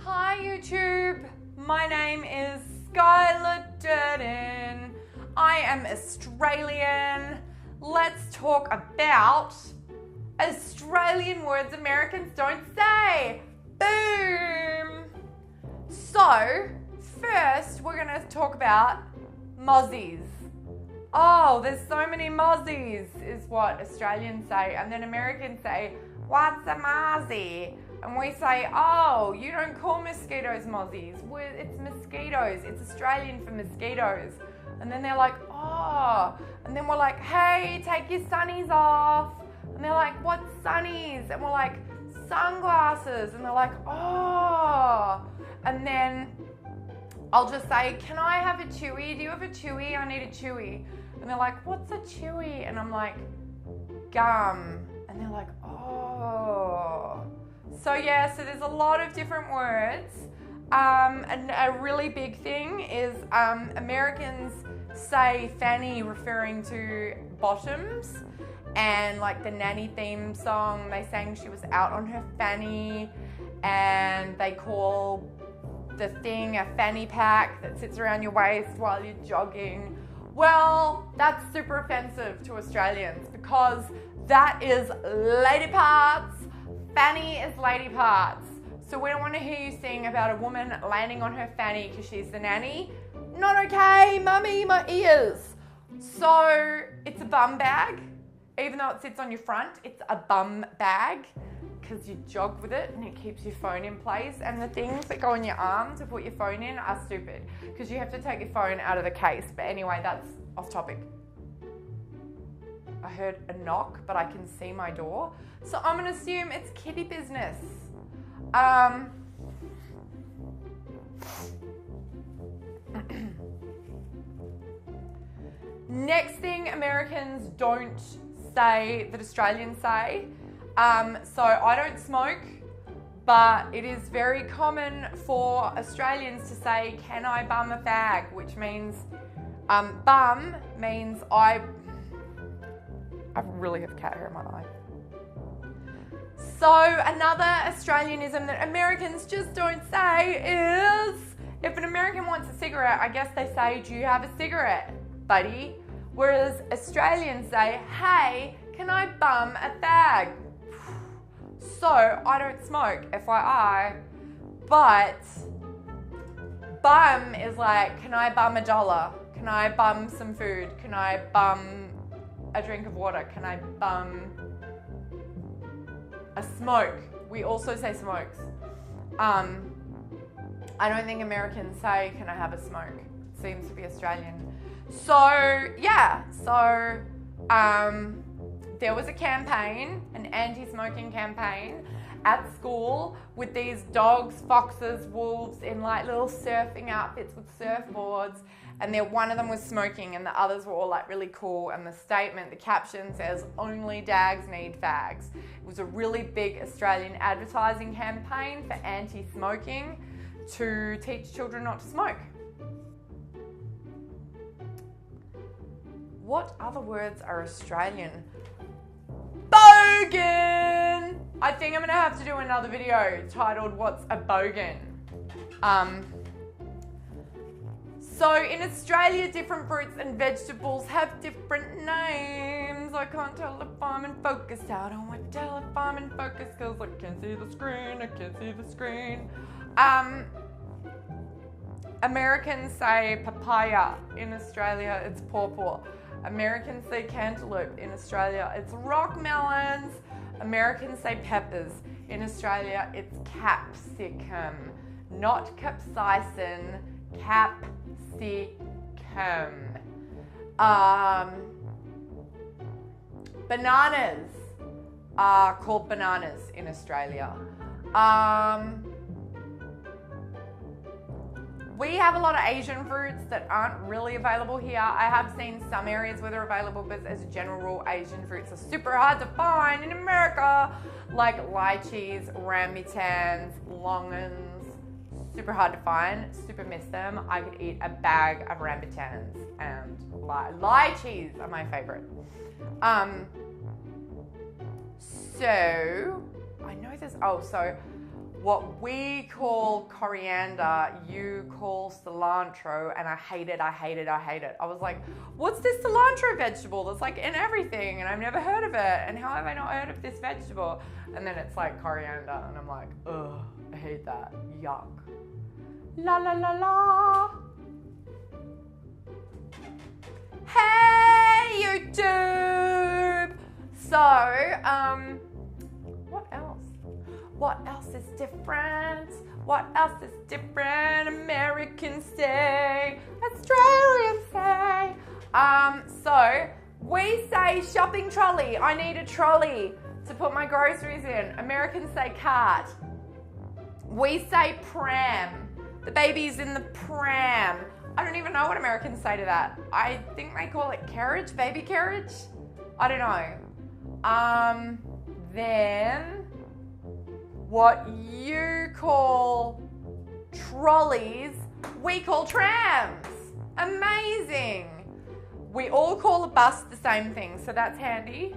Hi YouTube, my name is Skylar Durden. I am Australian. Let's talk about Australian words Americans don't say. Boom! So, first we're going to talk about Mozzies. Oh, there's so many Mozzies is what Australians say, and then Americans say, what's a Mozzie? And we say, oh, you don't call mosquitoes Mozzies. It's mosquitoes. It's Australian for mosquitoes. And then they're like, oh. And then we're like, hey, take your sunnies off. And they're like, what's sunnies? And we're like, sunglasses. And they're like, oh. And then I'll just say, can I have a chewy? Do you have a chewy? I need a chewy. And they're like, what's a chewy? And I'm like, gum. And they're like, oh. So yeah, so there's a lot of different words. And a really big thing is Americans say fanny referring to bottoms, and like the nanny theme song, they sang she was out on her fanny, and they call the thing a fanny pack that sits around your waist while you're jogging. Well, that's super offensive to Australians because that is lady parts. Fanny is lady parts. So we don't want to hear you sing about a woman landing on her fanny because she's the nanny. Not okay, mummy, my ears. So it's a bum bag. Even though it sits on your front, it's a bum bag because you jog with it and it keeps your phone in place. And the things that go on your arm to put your phone in are stupid because you have to take your phone out of the case. But anyway, that's off topic. I heard a knock, but I can see my door. So I'm gonna assume it's kitty business. Next thing Americans don't say that Australians say. So I don't smoke, but it is very common for Australians to say, can I bum a fag? Which means, bum means I really have cat hair in my eye. So another Australianism that Americans just don't say is, if an American wants a cigarette, I guess they say, do you have a cigarette, buddy? Whereas Australians say, hey, can I bum a fag? So I don't smoke, FYI, but bum is like, can I bum $1? Can I bum some food? Can I bum a drink of water? Can I bum a smoke? We also say smokes. I don't think Americans say, can I have a smoke? It seems to be Australian. So yeah, there was a campaign, an anti-smoking campaign at school with these dogs, foxes, wolves in like little surfing outfits with surfboards, and one of them was smoking and the others were all like really cool, and the caption says, only dags need fags. It was a really big Australian advertising campaign for anti-smoking to teach children not to smoke. What other words are Australian? Bogan! I think I'm gonna have to do another video titled, what's a bogan? So in Australia, different fruits and vegetables have different names. I can't tell if I'm in focus. I don't want to tell if I'm in focus because I can't see the screen, I can't see the screen. Americans say papaya. In Australia, it's pawpaw. Americans say cantaloupe. In Australia, it's rock melons. Americans say peppers. In Australia, it's capsicum. Not capsaicin, capsicum. Bananas are called bananas in Australia. We have a lot of Asian fruits that aren't really available here. I have seen some areas where they're available, but as a general rule, Asian fruits are super hard to find in America, like lychees, rambutans, longans. Super hard to find, super miss them. I could eat a bag of rambutans, and lychees are my favorite. So I know there's, What we call coriander, you call cilantro, and I hate it. I was like, what's this cilantro vegetable that's like in everything? And I've never heard of it. And how have I not heard of this vegetable? And then it's like coriander, and I'm like, ugh, I hate that. Yuck. La la la la. Hey, YouTube! So, what else? What else is different? What else is different? Americans say, Australians say. So we say shopping trolley. I need a trolley to put my groceries in. Americans say cart. We say pram. The baby's in the pram. I don't even know what Americans say to that. I think they call it carriage, baby carriage. I don't know. Then what you call trolleys, we call trams. Amazing. We all call a bus the same thing, so that's handy.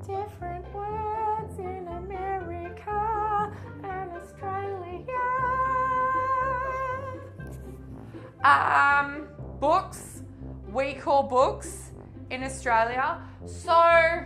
Different words in America and Australia. Books, we call books in Australia. So